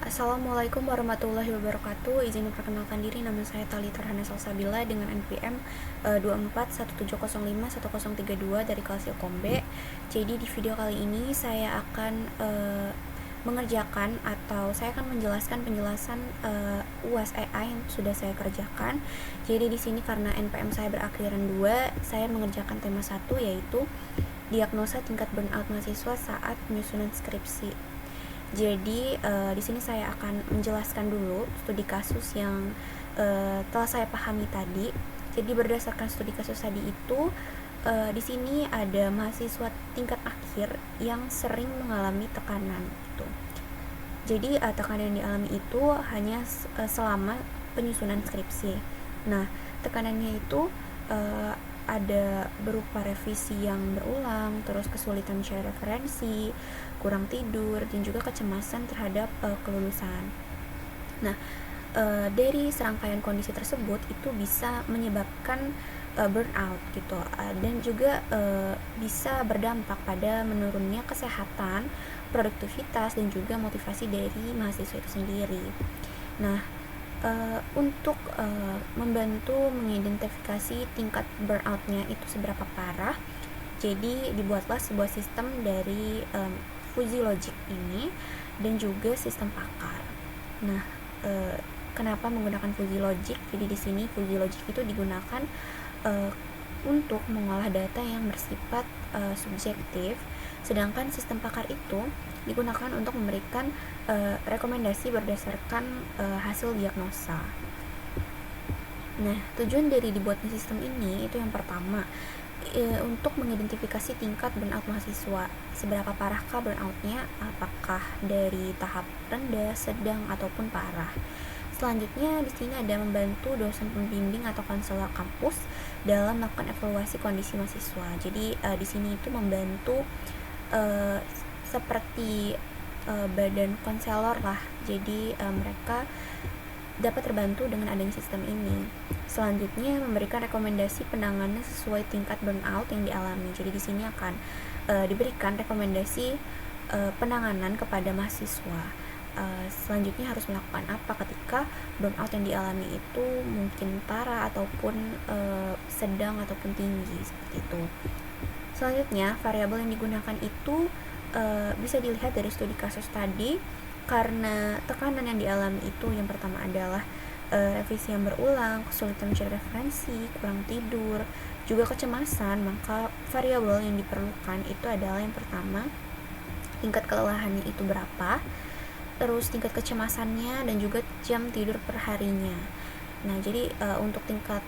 Assalamualaikum warahmatullahi wabarakatuh. Izin memperkenalkan diri, nama saya Talita Rahana Salsabila dengan NPM 2417051032 dari kelas Ilkom B. Jadi di video kali ini saya akan mengerjakan atau saya akan menjelaskan penjelasan UAS AI yang sudah saya kerjakan. Jadi di sini karena NPM saya berakhiran 2, saya mengerjakan tema 1 yaitu diagnosa tingkat burnout mahasiswa saat penyusunan skripsi. Jadi di sini saya akan menjelaskan dulu studi kasus yang telah saya pahami tadi. Jadi berdasarkan studi kasus tadi itu, di sini ada mahasiswa tingkat akhir yang sering mengalami tekanan gitu. Jadi tekanan yang dialami itu hanya selama penyusunan skripsi. Nah, tekanannya itu ada berupa revisi yang berulang, terus kesulitan mencari referensi, kurang tidur, dan juga kecemasan terhadap kelulusan. Nah, dari serangkaian kondisi tersebut itu bisa menyebabkan burnout gitu, dan juga bisa berdampak pada menurunnya kesehatan, produktivitas, dan juga motivasi dari mahasiswa itu sendiri. Nah, untuk membantu mengidentifikasi tingkat burnout-nya itu seberapa parah, jadi dibuatlah sebuah sistem dari Fuzzy Logic ini dan juga sistem pakar. Nah, kenapa menggunakan Fuzzy Logic? Jadi di sini Fuzzy Logic itu digunakan untuk mengolah data yang bersifat subjektif, sedangkan sistem pakar itu digunakan untuk memberikan rekomendasi berdasarkan hasil diagnosa. Nah, tujuan dari dibuatnya sistem ini itu yang pertama, untuk mengidentifikasi tingkat burnout mahasiswa. Seberapa parahkah burnoutnya? Apakah dari tahap rendah, sedang, ataupun parah? Selanjutnya di sini ada membantu dosen pembimbing atau konselor kampus dalam melakukan evaluasi kondisi mahasiswa. Jadi di sini itu membantu seperti badan konselor lah. Jadi mereka dapat terbantu dengan adanya sistem ini. Selanjutnya memberikan rekomendasi penanganan sesuai tingkat burnout yang dialami. Jadi di sini akan diberikan rekomendasi penanganan kepada mahasiswa. Selanjutnya harus melakukan apa ketika burnout yang dialami itu mungkin parah ataupun sedang ataupun tinggi, seperti itu. Selanjutnya variabel yang digunakan itu bisa dilihat dari studi kasus tadi. Karena tekanan yang dialami itu yang pertama adalah revisi yang berulang, kesulitan mencari referensi, kurang tidur, juga kecemasan, maka variabel yang diperlukan itu adalah yang pertama tingkat kelelahannya itu berapa, terus tingkat kecemasannya, dan juga jam tidur per harinya. Nah, jadi untuk tingkat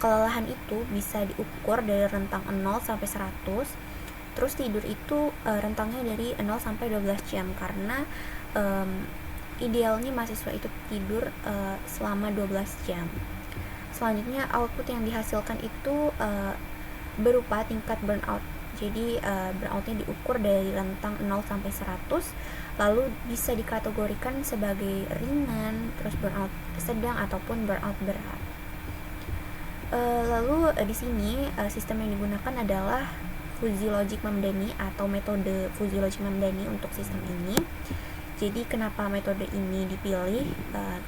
kelelahan itu bisa diukur dari rentang 0 sampai 100. Terus tidur itu rentangnya dari 0 sampai 12 jam, karena idealnya mahasiswa itu tidur selama 12 jam. Selanjutnya output yang dihasilkan itu berupa tingkat burnout. Jadi burnoutnya diukur dari rentang 0 sampai 100, lalu bisa dikategorikan sebagai ringan, terus burnout sedang, ataupun burnout berat. Lalu di sini sistem yang digunakan adalah Fuzzy Logic Mamdani atau metode Fuzzy Logic Mamdani untuk sistem ini. Jadi kenapa metode ini dipilih?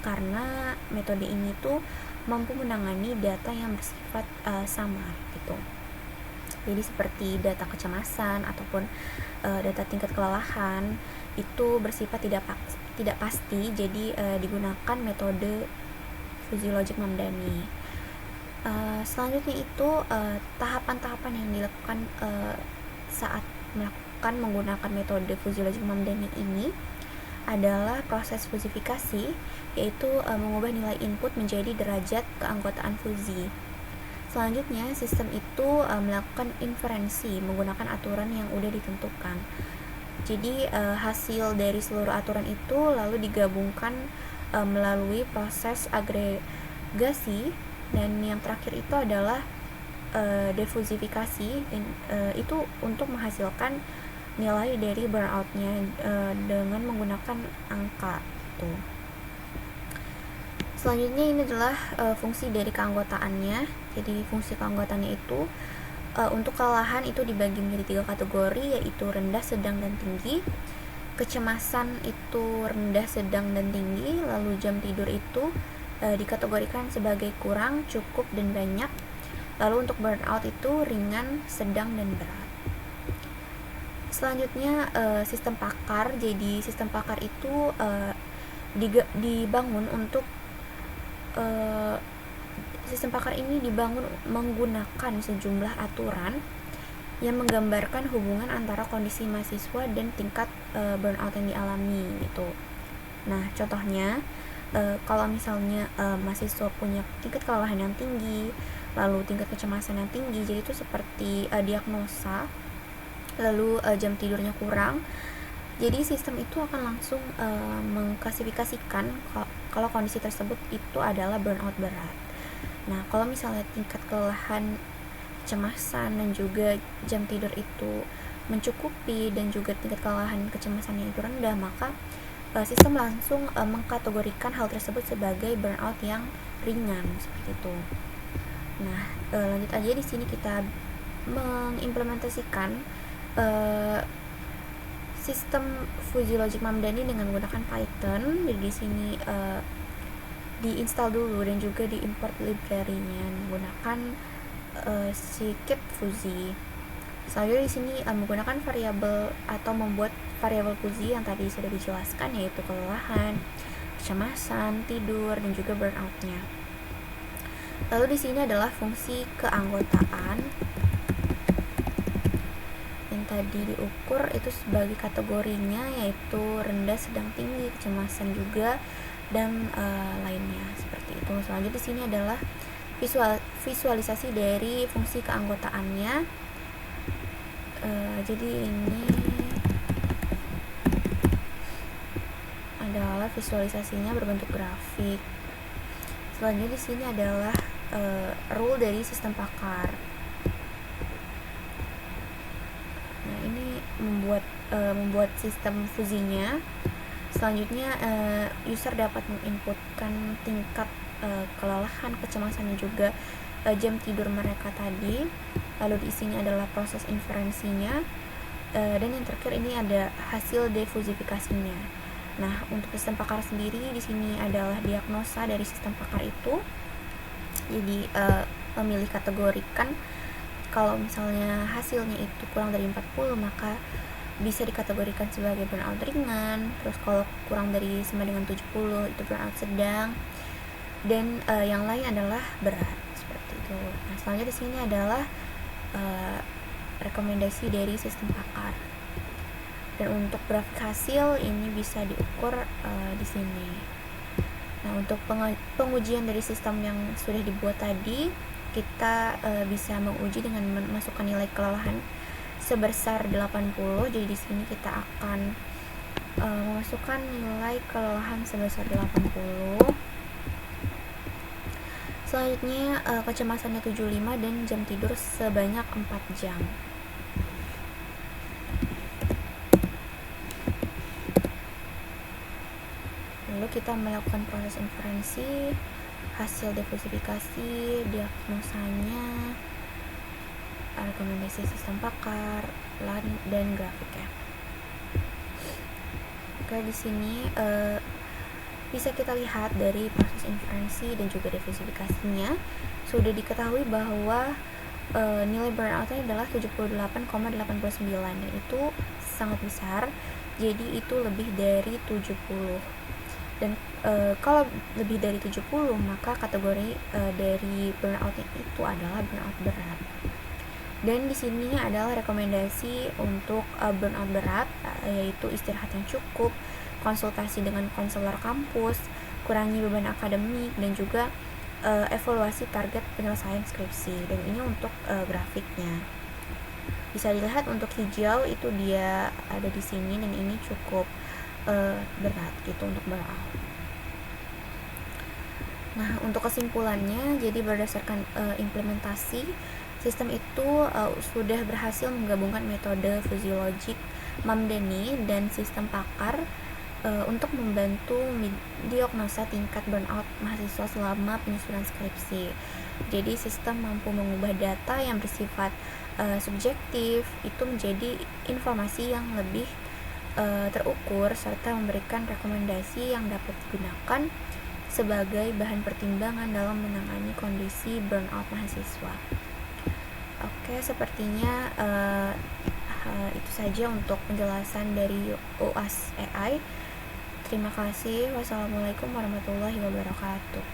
Karena metode ini tuh mampu menangani data yang bersifat samar gitu. Jadi seperti data kecemasan ataupun data tingkat kelelahan itu bersifat tidak pasti. Jadi digunakan metode Fuzzy Logic Mamdani. Selanjutnya itu tahapan-tahapan yang dilakukan saat menggunakan metode Fuzzy Logic Mamdani ini adalah proses fuzifikasi, yaitu mengubah nilai input menjadi derajat keanggotaan fuzzy. Selanjutnya sistem itu melakukan inferensi menggunakan aturan yang udah ditentukan. Jadi hasil dari seluruh aturan itu lalu digabungkan melalui proses agregasi. Dan yang terakhir itu adalah defusifikasi, dan itu untuk menghasilkan nilai dari burnoutnya dengan menggunakan angka itu. Selanjutnya ini adalah fungsi dari keanggotaannya. Jadi fungsi keanggotaannya itu untuk kelelahan itu dibagi menjadi 3 kategori, yaitu rendah, sedang, dan tinggi. kecemasan itu rendah, sedang, dan tinggi, lalu jam tidur itu dikategorikan sebagai kurang, cukup, dan banyak. Lalu untuk burnout itu ringan, sedang, dan berat. Selanjutnya sistem pakar. Jadi sistem pakar itu dibangun untuk sistem pakar ini dibangun menggunakan sejumlah aturan yang menggambarkan hubungan antara kondisi mahasiswa dan tingkat burnout yang dialami gitu. Nah, contohnya kalau misalnya mahasiswa punya tingkat kelelahan yang tinggi, lalu tingkat kecemasan yang tinggi, jadi itu seperti diagnosa, lalu jam tidurnya kurang. Jadi sistem itu akan langsung mengklasifikasikan kalau kondisi tersebut itu adalah burnout berat. Nah, kalau misalnya tingkat kelelahan, kecemasan, dan juga jam tidur itu mencukupi dan juga tingkat kelelahan kecemasannya itu rendah, maka sistem langsung mengkategorikan hal tersebut sebagai burnout yang ringan seperti itu. Nah, lanjut aja, di sini kita mengimplementasikan sistem Fuzzy Logic Mamdani dengan menggunakan Python. Jadi di sini diinstal dulu dan juga diimport library-nya menggunakan scikit Fuzzy. Selanjutnya di sini menggunakan variabel atau membuat variabel Fuzzy yang tadi sudah dijelaskan, yaitu kelelahan, kecemasan, tidur, dan juga burnout-nya. Lalu di sini adalah fungsi keanggotaan yang tadi diukur itu sebagai kategorinya, yaitu rendah, sedang, tinggi, kecemasan juga, dan lainnya seperti itu. Selanjutnya di sini adalah visualisasi dari fungsi keanggotaannya. Jadi ini adalah visualisasinya berbentuk grafik. Selanjutnya di sini adalah rule dari sistem pakar. Nah, ini membuat sistem fuzinya. Selanjutnya user dapat menginputkan tingkat kelelahan, kecemasan, dan juga jam tidur mereka tadi. Lalu di sini adalah proses inferensinya, dan yang terakhir ini ada hasil defusifikasinya. Nah, untuk sistem pakar sendiri di sini adalah diagnosa dari sistem pakar itu. Jadi memilih kategorikan, kalau misalnya hasilnya itu kurang dari 40 maka bisa dikategorikan sebagai burnout ringan. Terus kalau kurang dari sama dengan 70 itu burnout sedang, dan yang lain adalah berat seperti itu. Nah, selanjutnya di sini adalah rekomendasi dari sistem pakar. Dan untuk grafik hasil ini bisa diukur di sini. Nah, untuk pengujian dari sistem yang sudah dibuat tadi, kita bisa menguji dengan memasukkan nilai kelelahan sebesar 80. Jadi di sini kita akan memasukkan nilai kelelahan sebesar 80. Selanjutnya kecemasannya 75 dan jam tidur sebanyak 4 jam. Lalu kita melakukan proses inferensi, hasil defusifikasi, diagnosanya, rekomendasi sistem pakar, dan grafiknya. Oke, di sini bisa kita lihat dari proses inferensi dan juga defusifikasinya sudah diketahui bahwa nilai burnout-nya adalah 78,89 dan itu sangat besar. Jadi itu lebih dari 70. Dan kalau lebih dari 70 maka kategori dari burnout itu adalah burnout berat. Dan di sini adalah rekomendasi untuk burnout berat, yaitu istirahat yang cukup, konsultasi dengan konselor kampus, kurangi beban akademik, dan juga evaluasi target penyelesaian skripsi. Dan ini untuk grafiknya. Bisa dilihat untuk hijau itu dia ada di sini, dan ini cukup berat gitu untuk burnout. Nah, untuk kesimpulannya, jadi berdasarkan implementasi sistem itu sudah berhasil menggabungkan metode Fuzzy Logic Mamdani dan sistem pakar untuk membantu diagnosa tingkat burnout mahasiswa selama penyusunan skripsi. Jadi sistem mampu mengubah data yang bersifat subjektif itu menjadi informasi yang lebih terukur serta memberikan rekomendasi yang dapat digunakan sebagai bahan pertimbangan dalam menangani kondisi burnout mahasiswa. Oke, sepertinya itu saja untuk penjelasan dari UAS AI. Terima kasih. Wassalamualaikum warahmatullahi wabarakatuh.